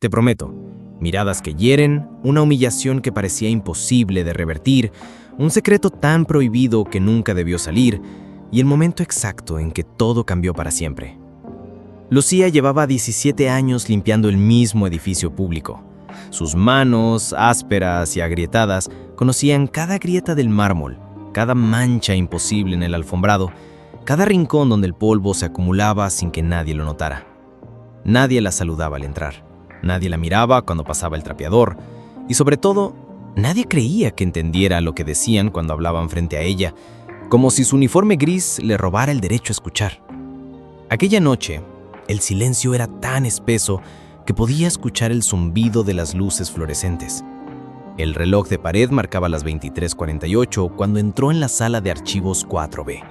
Te prometo, miradas que hieren, una humillación que parecía imposible de revertir, un secreto tan prohibido que nunca debió salir, y el momento exacto en que todo cambió para siempre. Lucía llevaba 17 años limpiando el mismo edificio público. Sus manos, ásperas y agrietadas, conocían cada grieta del mármol, cada mancha imposible en el alfombrado, cada rincón donde el polvo se acumulaba sin que nadie lo notara. Nadie la saludaba al entrar, nadie la miraba cuando pasaba el trapeador, y sobre todo, nadie creía que entendiera lo que decían cuando hablaban frente a ella, como si su uniforme gris le robara el derecho a escuchar. Aquella noche, el silencio era tan espeso que podía escuchar el zumbido de las luces fluorescentes. El reloj de pared marcaba las 23:48 cuando entró en la sala de archivos 4B.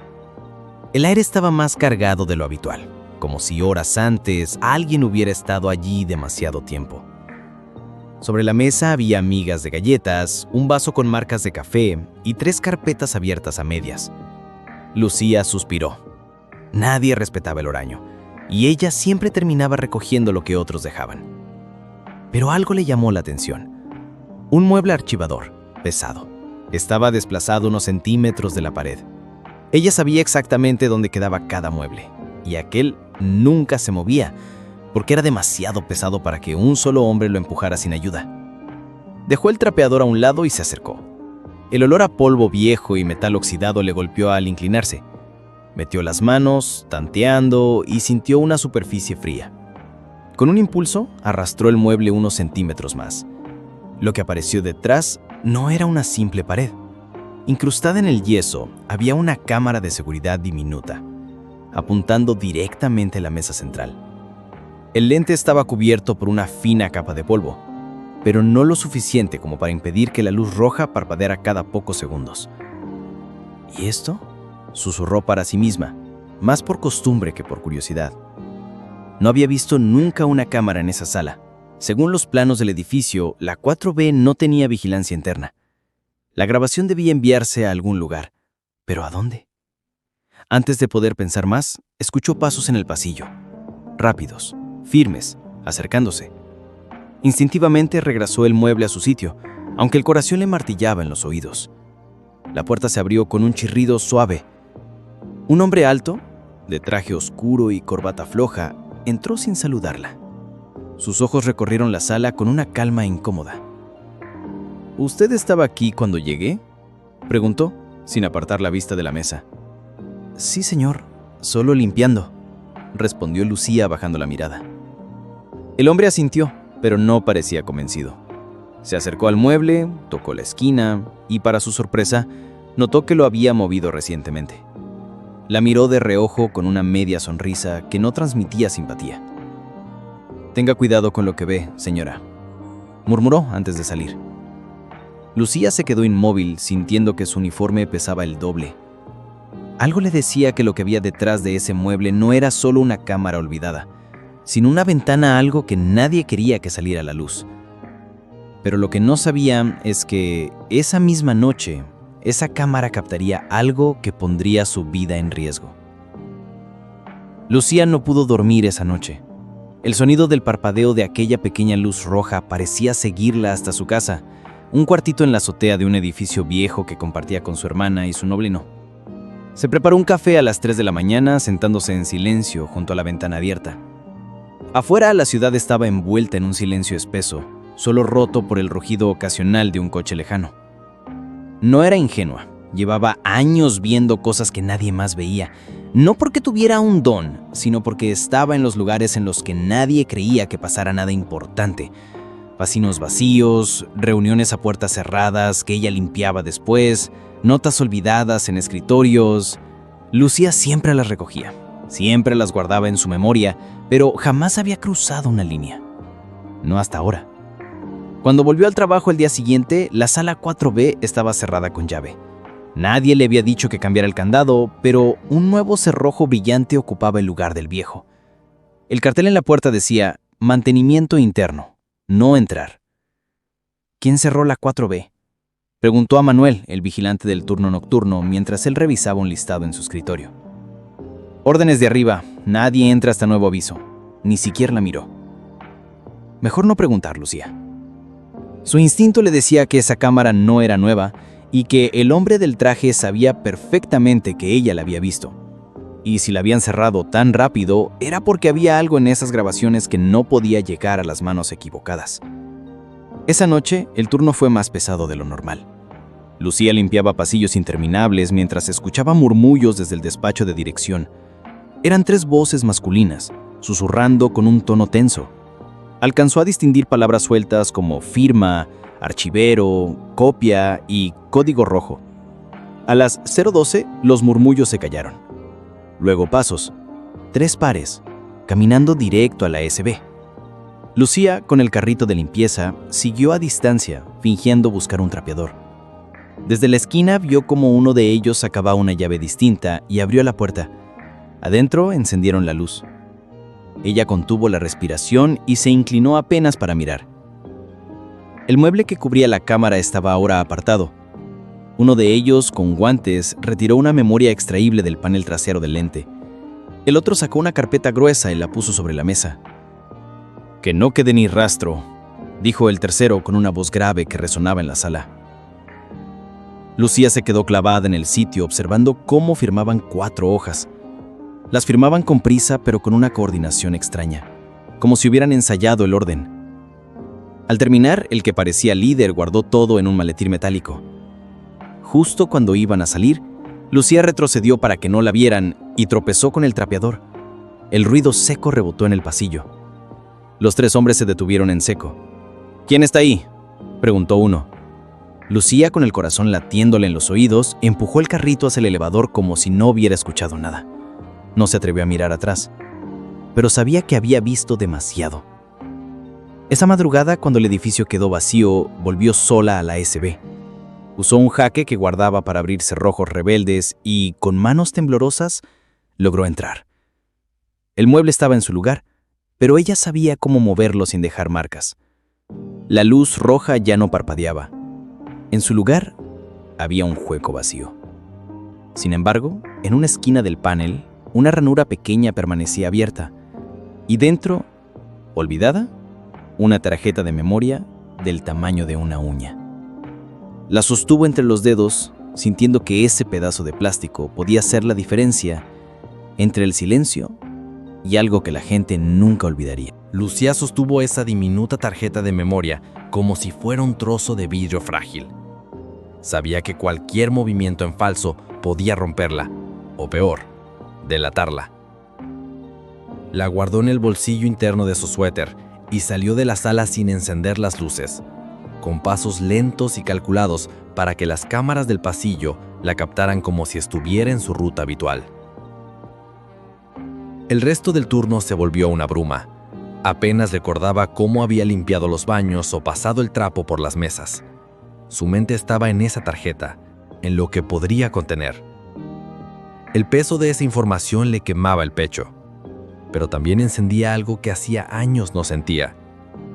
El aire estaba más cargado de lo habitual, como si horas antes alguien hubiera estado allí demasiado tiempo. Sobre la mesa había migas de galletas, un vaso con marcas de café y 3 carpetas abiertas a medias. Lucía suspiró. Nadie respetaba el horario, y ella siempre terminaba recogiendo lo que otros dejaban. Pero algo le llamó la atención. Un mueble archivador, pesado, estaba desplazado unos centímetros de la pared. Ella sabía exactamente dónde quedaba cada mueble, y aquel nunca se movía, porque era demasiado pesado para que un solo hombre lo empujara sin ayuda. Dejó el trapeador a un lado y se acercó. El olor a polvo viejo y metal oxidado le golpeó al inclinarse. Metió las manos, tanteando, y sintió una superficie fría. Con un impulso, arrastró el mueble unos centímetros más. Lo que apareció detrás no era una simple pared. Incrustada en el yeso, había una cámara de seguridad diminuta, apuntando directamente a la mesa central. El lente estaba cubierto por una fina capa de polvo, pero no lo suficiente como para impedir que la luz roja parpadeara cada pocos segundos. ¿Y esto?, susurró para sí misma, más por costumbre que por curiosidad. No había visto nunca una cámara en esa sala. Según los planos del edificio, la 4B no tenía vigilancia interna. La grabación debía enviarse a algún lugar. ¿Pero a dónde? Antes de poder pensar más, escuchó pasos en el pasillo. Rápidos, firmes, acercándose. Instintivamente regresó el mueble a su sitio, aunque el corazón le martillaba en los oídos. La puerta se abrió con un chirrido suave. Un hombre alto, de traje oscuro y corbata floja, entró sin saludarla. Sus ojos recorrieron la sala con una calma incómoda. ¿Usted estaba aquí cuando llegué?, preguntó, sin apartar la vista de la mesa. Sí, señor, solo limpiando, respondió Lucía bajando la mirada. El hombre asintió, pero no parecía convencido. Se acercó al mueble, tocó la esquina y, para su sorpresa, notó que lo había movido recientemente. La miró de reojo con una media sonrisa que no transmitía simpatía. «Tenga cuidado con lo que ve, señora», murmuró antes de salir. Lucía se quedó inmóvil, sintiendo que su uniforme pesaba el doble. Algo le decía que lo que había detrás de ese mueble no era solo una cámara olvidada, sino una ventana a algo que nadie quería que saliera a la luz. Pero lo que no sabía es que esa misma noche, esa cámara captaría algo que pondría su vida en riesgo. Lucía no pudo dormir esa noche. El sonido del parpadeo de aquella pequeña luz roja parecía seguirla hasta su casa, un cuartito en la azotea de un edificio viejo que compartía con su hermana y su noblino. Se preparó un café a las 3 de la mañana, sentándose en silencio junto a la ventana abierta. Afuera, la ciudad estaba envuelta en un silencio espeso, solo roto por el rugido ocasional de un coche lejano. No era ingenua, llevaba años viendo cosas que nadie más veía, no porque tuviera un don, sino porque estaba en los lugares en los que nadie creía que pasara nada importante. Pasillos vacíos, reuniones a puertas cerradas que ella limpiaba después, notas olvidadas en escritorios. Lucía siempre las recogía, siempre las guardaba en su memoria, pero jamás había cruzado una línea. No hasta ahora. Cuando volvió al trabajo el día siguiente, la sala 4B estaba cerrada con llave. Nadie le había dicho que cambiara el candado, pero un nuevo cerrojo brillante ocupaba el lugar del viejo. El cartel en la puerta decía: «Mantenimiento interno. No entrar». ¿Quién cerró la 4B?, preguntó a Manuel, el vigilante del turno nocturno, mientras él revisaba un listado en su escritorio. «Órdenes de arriba. Nadie entra hasta nuevo aviso». Ni siquiera la miró. Mejor no preguntar, Lucía. Su instinto le decía que esa cámara no era nueva y que el hombre del traje sabía perfectamente que ella la había visto. Y si la habían cerrado tan rápido, era porque había algo en esas grabaciones que no podía llegar a las manos equivocadas. Esa noche, el turno fue más pesado de lo normal. Lucía limpiaba pasillos interminables mientras escuchaba murmullos desde el despacho de dirección. Eran 3 voces masculinas, susurrando con un tono tenso. Alcanzó a distinguir palabras sueltas como firma, archivero, copia y código rojo. A las 0:12, los murmullos se callaron. Luego pasos, 3 pares, caminando directo a la SB. Lucía, con el carrito de limpieza, siguió a distancia, fingiendo buscar un trapeador. Desde la esquina vio como uno de ellos sacaba una llave distinta y abrió la puerta. Adentro encendieron la luz. Ella contuvo la respiración y se inclinó apenas para mirar. El mueble que cubría la cámara estaba ahora apartado. Uno de ellos, con guantes, retiró una memoria extraíble del panel trasero del lente. El otro sacó una carpeta gruesa y la puso sobre la mesa. «Que no quede ni rastro», dijo el tercero con una voz grave que resonaba en la sala. Lucía se quedó clavada en el sitio observando cómo firmaban 4 hojas. Las firmaban con prisa pero con una coordinación extraña, como si hubieran ensayado el orden. Al terminar, el que parecía líder guardó todo en un maletín metálico. Justo cuando iban a salir, Lucía retrocedió para que no la vieran y tropezó con el trapeador. El ruido seco rebotó en el pasillo. Los 3 hombres se detuvieron en seco. «¿Quién está ahí?», preguntó uno. Lucía, con el corazón latiéndole en los oídos, empujó el carrito hacia el elevador como si no hubiera escuchado nada. No se atrevió a mirar atrás, pero sabía que había visto demasiado. Esa madrugada, cuando el edificio quedó vacío, volvió sola a la SB. Usó un jaque que guardaba para abrir cerrojos rebeldes y, con manos temblorosas, logró entrar. El mueble estaba en su lugar, pero ella sabía cómo moverlo sin dejar marcas. La luz roja ya no parpadeaba. En su lugar, había un hueco vacío. Sin embargo, en una esquina del panel, una ranura pequeña permanecía abierta, y dentro, olvidada, una tarjeta de memoria del tamaño de una uña. La sostuvo entre los dedos, sintiendo que ese pedazo de plástico podía ser la diferencia entre el silencio y algo que la gente nunca olvidaría. Lucía sostuvo esa diminuta tarjeta de memoria como si fuera un trozo de vidrio frágil. Sabía que cualquier movimiento en falso podía romperla, o peor, delatarla. La guardó en el bolsillo interno de su suéter y salió de la sala sin encender las luces, con pasos lentos y calculados para que las cámaras del pasillo la captaran como si estuviera en su ruta habitual. El resto del turno se volvió una bruma. Apenas recordaba cómo había limpiado los baños o pasado el trapo por las mesas. Su mente estaba en esa tarjeta, en lo que podría contener. El peso de esa información le quemaba el pecho, pero también encendía algo que hacía años no sentía,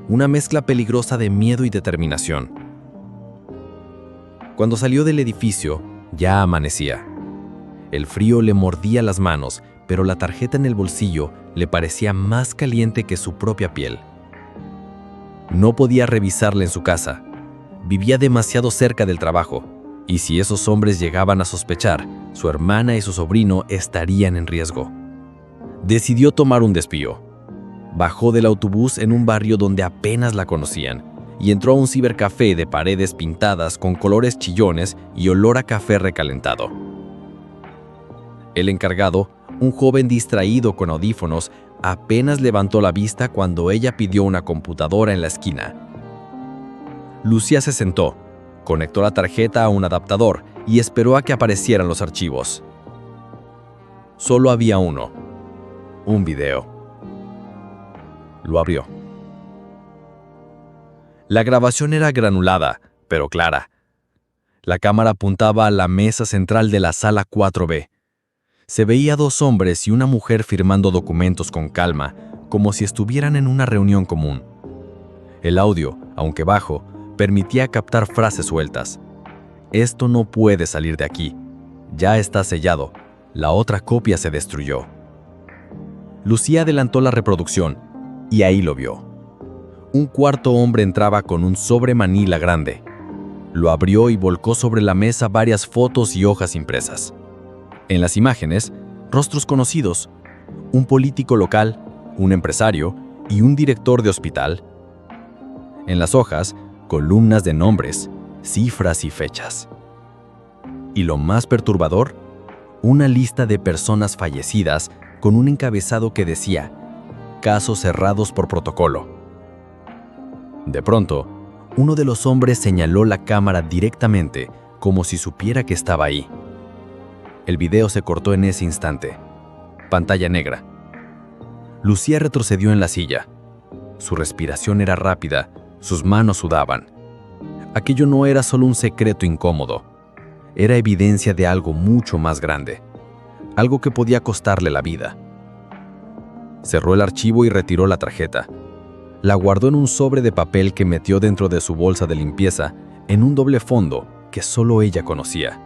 una mezcla peligrosa de miedo y determinación. Cuando salió del edificio, ya amanecía. El frío le mordía las manos, pero la tarjeta en el bolsillo le parecía más caliente que su propia piel. No podía revisarla en su casa. Vivía demasiado cerca del trabajo, y si esos hombres llegaban a sospechar, su hermana y su sobrino estarían en riesgo. Decidió tomar un desvío. Bajó del autobús en un barrio donde apenas la conocían y entró a un cibercafé de paredes pintadas con colores chillones y olor a café recalentado. El encargado, un joven distraído con audífonos, apenas levantó la vista cuando ella pidió una computadora en la esquina. Lucía se sentó, conectó la tarjeta a un adaptador y esperó a que aparecieran los archivos. Solo había uno, un video. Lo abrió. La grabación era granulada, pero clara. La cámara apuntaba a la mesa central de la sala 4B. Se veía 2 hombres y una mujer firmando documentos con calma, como si estuvieran en una reunión común. El audio, aunque bajo, permitía captar frases sueltas. «Esto no puede salir de aquí. Ya está sellado. La otra copia se destruyó». Lucía adelantó la reproducción, y ahí lo vio. Un cuarto hombre entraba con un sobre manila grande. Lo abrió y volcó sobre la mesa varias fotos y hojas impresas. En las imágenes, rostros conocidos, un político local, un empresario y un director de hospital. En las hojas, columnas de nombres, cifras y fechas. Y lo más perturbador, una lista de personas fallecidas con un encabezado que decía: casos cerrados por protocolo. De pronto, uno de los hombres señaló la cámara directamente, como si supiera que estaba ahí. El video se cortó en ese instante. Pantalla negra. Lucía retrocedió en la silla. Su respiración era rápida, sus manos sudaban. Aquello no era solo un secreto incómodo. Era evidencia de algo mucho más grande. Algo que podía costarle la vida. Cerró el archivo y retiró la tarjeta. La guardó en un sobre de papel que metió dentro de su bolsa de limpieza, en un doble fondo que solo ella conocía.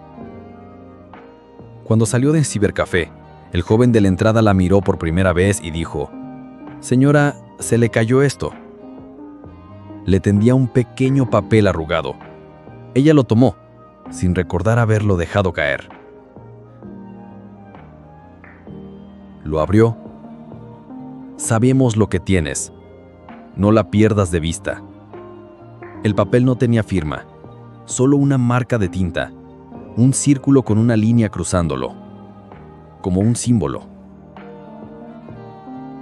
Cuando salió del cibercafé, el joven de la entrada la miró por primera vez y dijo: «Señora, se le cayó esto». Le tendía un pequeño papel arrugado. Ella lo tomó, sin recordar haberlo dejado caer. Lo abrió. «Sabemos lo que tienes. No la pierdas de vista». El papel no tenía firma, solo una marca de tinta, un círculo con una línea cruzándolo, como un símbolo.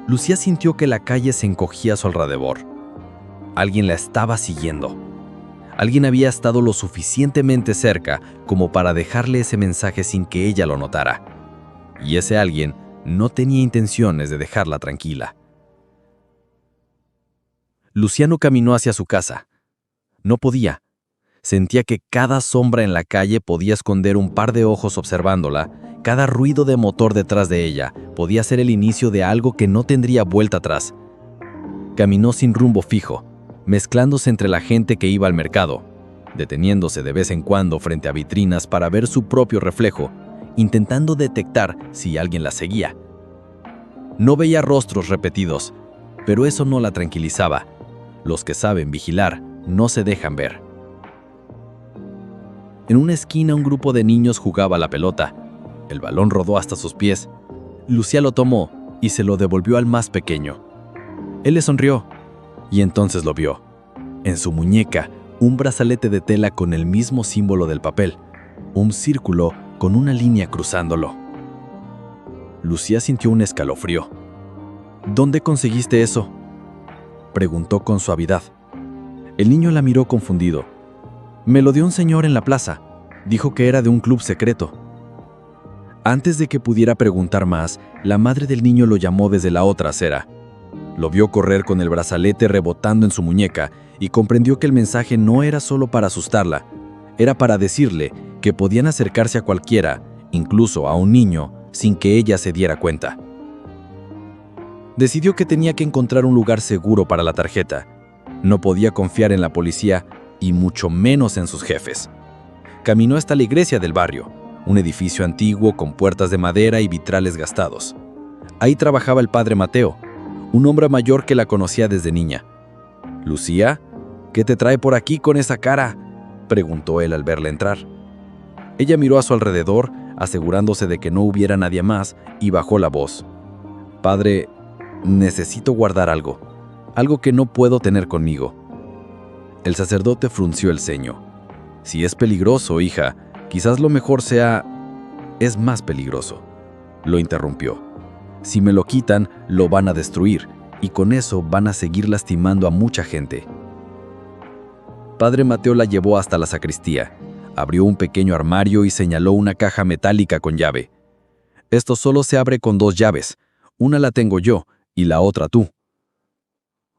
Lucía sintió que la calle se encogía a su alrededor. Alguien la estaba siguiendo. Alguien había estado lo suficientemente cerca como para dejarle ese mensaje sin que ella lo notara. Y ese alguien no tenía intenciones de dejarla tranquila. Luciano caminó hacia su casa. No podía. Sentía que cada sombra en la calle podía esconder un par de ojos observándola. Cada ruido de motor detrás de ella podía ser el inicio de algo que no tendría vuelta atrás. Caminó sin rumbo fijo, mezclándose entre la gente que iba al mercado, deteniéndose de vez en cuando frente a vitrinas para ver su propio reflejo, intentando detectar si alguien la seguía. No veía rostros repetidos, pero eso no la tranquilizaba. Los que saben vigilar no se dejan ver. En una esquina un grupo de niños jugaba a la pelota. El balón rodó hasta sus pies. Lucía lo tomó y se lo devolvió al más pequeño. Él le sonrió y entonces lo vio. En su muñeca, un brazalete de tela con el mismo símbolo del papel, un círculo con una línea cruzándolo. Lucía sintió un escalofrío. «¿Dónde conseguiste eso?», preguntó con suavidad. El niño la miró confundido. «Me lo dio un señor en la plaza. Dijo que era de un club secreto». Antes de que pudiera preguntar más, la madre del niño lo llamó desde la otra acera. Lo vio correr con el brazalete rebotando en su muñeca y comprendió que el mensaje no era solo para asustarla, era para decirle que podían acercarse a cualquiera, incluso a un niño, sin que ella se diera cuenta. Decidió que tenía que encontrar un lugar seguro para la tarjeta. No podía confiar en la policía y mucho menos en sus jefes. Caminó hasta la iglesia del barrio, un edificio antiguo con puertas de madera y vitrales gastados. Ahí trabajaba el padre Mateo, un hombre mayor que la conocía desde niña. «Lucía, ¿qué te trae por aquí con esa cara?», preguntó él al verla entrar. Ella miró a su alrededor, asegurándose de que no hubiera nadie más, y bajó la voz. «Padre, necesito guardar algo que no puedo tener conmigo». El sacerdote frunció el ceño. «Si es peligroso, hija, quizás lo mejor sea...». «Es más peligroso», lo interrumpió. «Si me lo quitan, lo van a destruir, y con eso van a seguir lastimando a mucha gente». Padre Mateo la llevó hasta la sacristía, abrió un pequeño armario y señaló una caja metálica con llave. «Esto solo se abre con 2 llaves, una la tengo yo y la otra tú».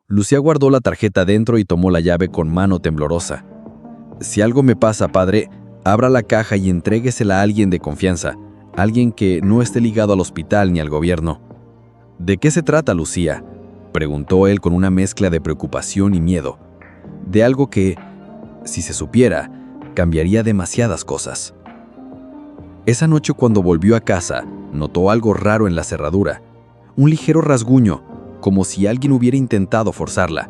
Lucía guardó la tarjeta dentro y tomó la llave con mano temblorosa. «Si algo me pasa, padre, abra la caja y entréguesela a alguien de confianza, alguien que no esté ligado al hospital ni al gobierno». «¿De qué se trata, Lucía?», preguntó él con una mezcla de preocupación y miedo. «De algo que, si se supiera, cambiaría demasiadas cosas». Esa noche cuando volvió a casa, notó algo raro en la cerradura, un ligero rasguño, como si alguien hubiera intentado forzarla.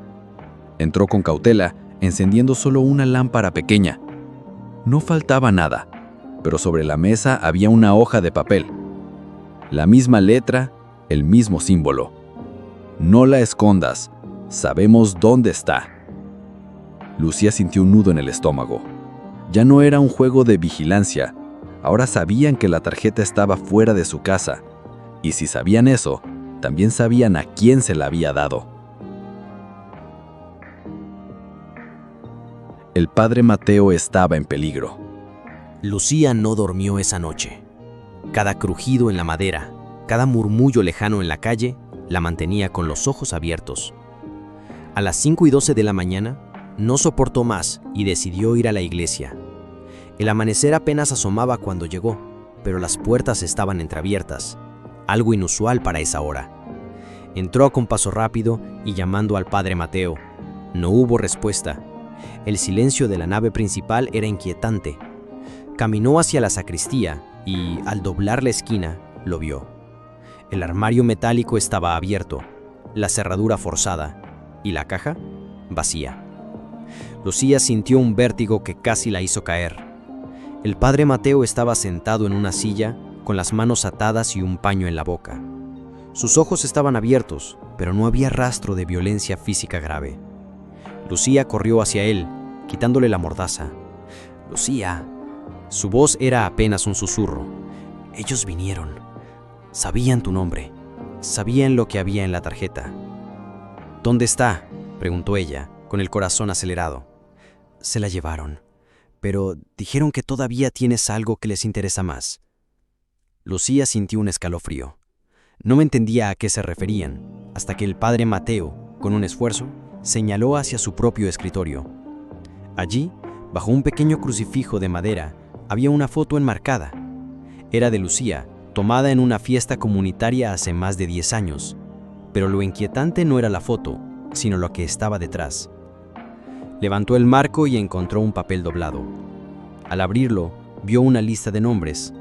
Entró con cautela, encendiendo solo una lámpara pequeña. No faltaba nada, pero sobre la mesa había una hoja de papel. La misma letra, el mismo símbolo. No la escondas, sabemos dónde está. Lucía sintió un nudo en el estómago. Ya no era un juego de vigilancia. Ahora sabían que la tarjeta estaba fuera de su casa. Y si sabían eso, también sabían a quién se la había dado. El padre Mateo estaba en peligro. Lucía no durmió esa noche. Cada crujido en la madera, cada murmullo lejano en la calle, la mantenía con los ojos abiertos. A las 5:12 de la mañana, no soportó más y decidió ir a la iglesia. El amanecer apenas asomaba cuando llegó, pero las puertas estaban entreabiertas, algo inusual para esa hora. Entró con paso rápido y llamando al padre Mateo. No hubo respuesta. El silencio de la nave principal era inquietante. Caminó hacia la sacristía y, al doblar la esquina, lo vio. El armario metálico estaba abierto, la cerradura forzada y la caja vacía. Lucía sintió un vértigo que casi la hizo caer. El padre Mateo estaba sentado en una silla, con las manos atadas y un paño en la boca. Sus ojos estaban abiertos, pero no había rastro de violencia física grave. Lucía corrió hacia él, quitándole la mordaza. «Lucía». Su voz era apenas un susurro. «Ellos vinieron. Sabían tu nombre. Sabían lo que había en la tarjeta». «¿Dónde está?», preguntó ella, con el corazón acelerado. «Se la llevaron, pero dijeron que todavía tienes algo que les interesa más». Lucía sintió un escalofrío. No me entendía a qué se referían, hasta que el padre Mateo, con un esfuerzo, señaló hacia su propio escritorio. Allí, bajo un pequeño crucifijo de madera, había una foto enmarcada. Era de Lucía, tomada en una fiesta comunitaria hace más de 10 años. Pero lo inquietante no era la foto, sino lo que estaba detrás. Levantó el marco y encontró un papel doblado. Al abrirlo, vio una lista de nombres.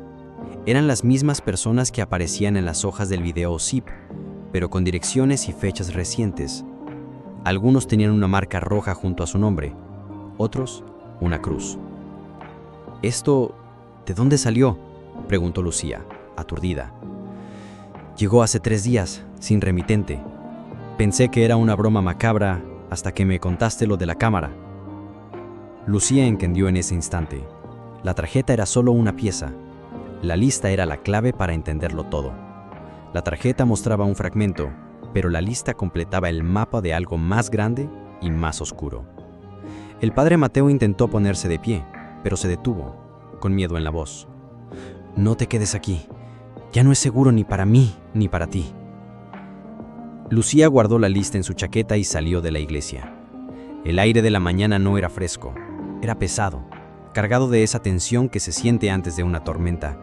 Eran las mismas personas que aparecían en las hojas del video zip, pero con direcciones y fechas recientes. Algunos tenían una marca roja junto a su nombre, otros una cruz. «¿Esto de dónde salió?», preguntó Lucía, aturdida. «Llegó hace 3 días, sin remitente. Pensé que era una broma macabra hasta que me contaste lo de la cámara». Lucía entendió en ese instante. La tarjeta era solo una pieza. La lista era la clave para entenderlo todo. La tarjeta mostraba un fragmento, pero la lista completaba el mapa de algo más grande y más oscuro. El padre Mateo intentó ponerse de pie, pero se detuvo, con miedo en la voz. «No te quedes aquí. Ya no es seguro ni para mí ni para ti». Lucía guardó la lista en su chaqueta y salió de la iglesia. El aire de la mañana no era fresco, era pesado, cargado de esa tensión que se siente antes de una tormenta.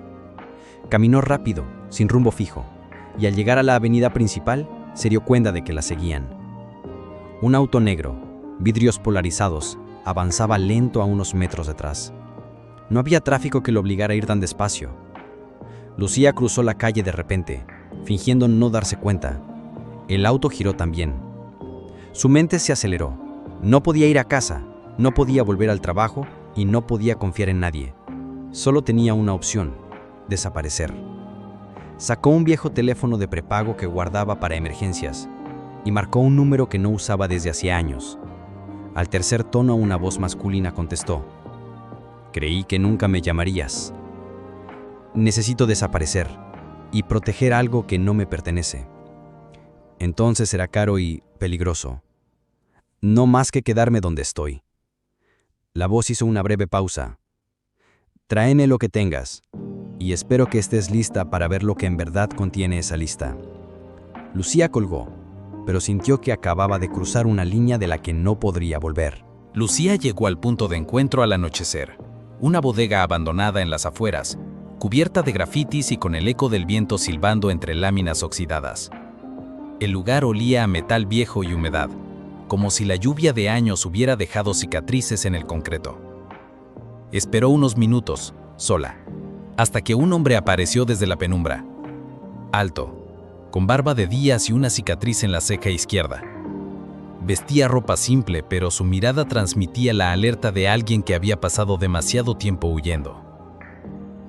Caminó rápido, sin rumbo fijo, y al llegar a la avenida principal, se dio cuenta de que la seguían. Un auto negro, vidrios polarizados, avanzaba lento a unos metros detrás. No había tráfico que lo obligara a ir tan despacio. Lucía cruzó la calle de repente, fingiendo no darse cuenta. El auto giró también. Su mente se aceleró. No podía ir a casa, no podía volver al trabajo y no podía confiar en nadie. Solo tenía una opción: desaparecer. Sacó un viejo teléfono de prepago que guardaba para emergencias y marcó un número que no usaba desde hacía años. Al tercer tono, una voz masculina contestó: «Creí que nunca me llamarías. Necesito desaparecer y proteger algo que no me pertenece. Entonces será caro y peligroso. No más que quedarme donde estoy». La voz hizo una breve pausa. «Tráeme lo que tengas y espero que estés lista para ver lo que en verdad contiene esa lista». Lucía colgó, pero sintió que acababa de cruzar una línea de la que no podría volver. Lucía llegó al punto de encuentro al anochecer, una bodega abandonada en las afueras, cubierta de grafitis y con el eco del viento silbando entre láminas oxidadas. El lugar olía a metal viejo y humedad, como si la lluvia de años hubiera dejado cicatrices en el concreto. Esperó unos minutos, sola, hasta que un hombre apareció desde la penumbra. Alto, con barba de días y una cicatriz en la ceja izquierda. Vestía ropa simple, pero su mirada transmitía la alerta de alguien que había pasado demasiado tiempo huyendo.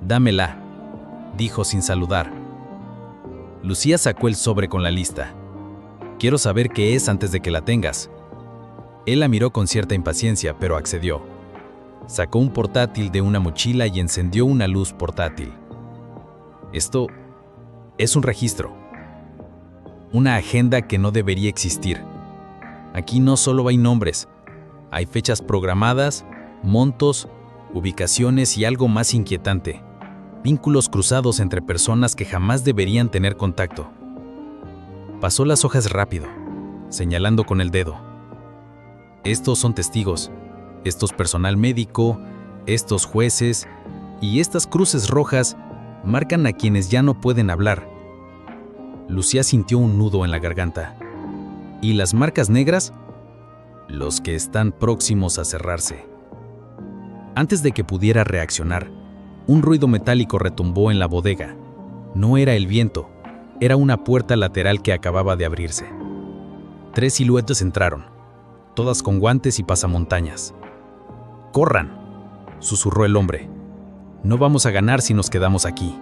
«Dámela», dijo sin saludar. Lucía sacó el sobre con la lista. «Quiero saber qué es antes de que la tengas». Él la miró con cierta impaciencia, pero accedió. Sacó un portátil de una mochila y encendió una luz portátil. «Esto es un registro. Una agenda que no debería existir. Aquí no solo hay nombres, hay fechas programadas, montos, ubicaciones y algo más inquietante, vínculos cruzados entre personas que jamás deberían tener contacto». Pasó las hojas rápido, señalando con el dedo. «Estos son testigos, estos personal médico, estos jueces, y estas cruces rojas marcan a quienes ya no pueden hablar». Lucía sintió un nudo en la garganta. ¿Y las marcas negras? Los que están próximos a cerrarse. Antes de que pudiera reaccionar, un ruido metálico retumbó en la bodega. No era el viento, era una puerta lateral que acababa de abrirse. 3 siluetas entraron, todas con guantes y pasamontañas. «¡Corran!», susurró el hombre. «No vamos a ganar si nos quedamos aquí».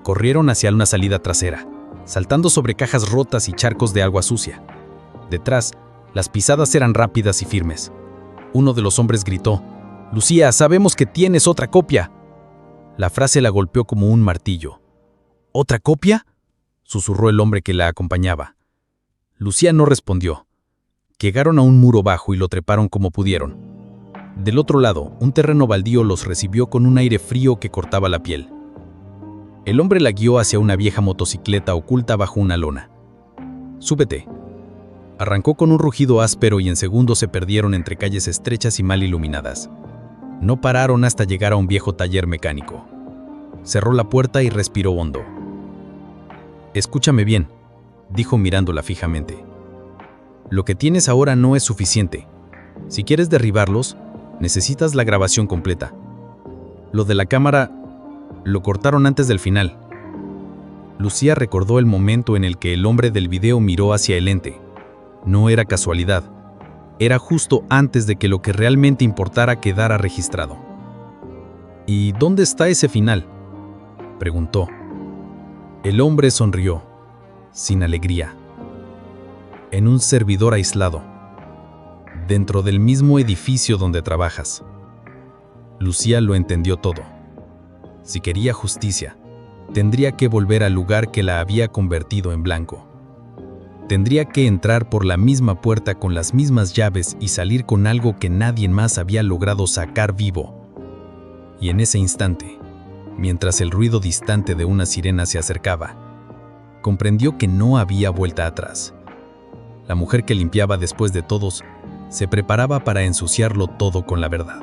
Corrieron hacia una salida trasera, saltando sobre cajas rotas y charcos de agua sucia. Detrás, las pisadas eran rápidas y firmes. Uno de los hombres gritó: «Lucía, sabemos que tienes otra copia». La frase la golpeó como un martillo. «¿Otra copia?», susurró el hombre que la acompañaba. Lucía no respondió. Llegaron a un muro bajo y lo treparon como pudieron. Del otro lado, un terreno baldío los recibió con un aire frío que cortaba la piel. El hombre la guió hacia una vieja motocicleta oculta bajo una lona. «Súbete». Arrancó con un rugido áspero y en segundos se perdieron entre calles estrechas y mal iluminadas. No pararon hasta llegar a un viejo taller mecánico. Cerró la puerta y respiró hondo. «Escúchame bien», dijo mirándola fijamente. «Lo que tienes ahora no es suficiente. Si quieres derribarlos, necesitas la grabación completa. Lo de la cámara lo cortaron antes del final». Lucía recordó el momento en el que el hombre del video miró hacia el ente. No era casualidad. Era justo antes de que lo que realmente importara quedara registrado. «¿Y dónde está ese final?», preguntó. El hombre sonrió, sin alegría. «En un servidor aislado, dentro del mismo edificio donde trabajas». Lucía lo entendió todo. Si quería justicia, tendría que volver al lugar que la había convertido en blanco. Tendría que entrar por la misma puerta con las mismas llaves y salir con algo que nadie más había logrado sacar vivo. Y en ese instante, mientras el ruido distante de una sirena se acercaba, comprendió que no había vuelta atrás. La mujer que limpiaba después de todos se preparaba para ensuciarlo todo con la verdad.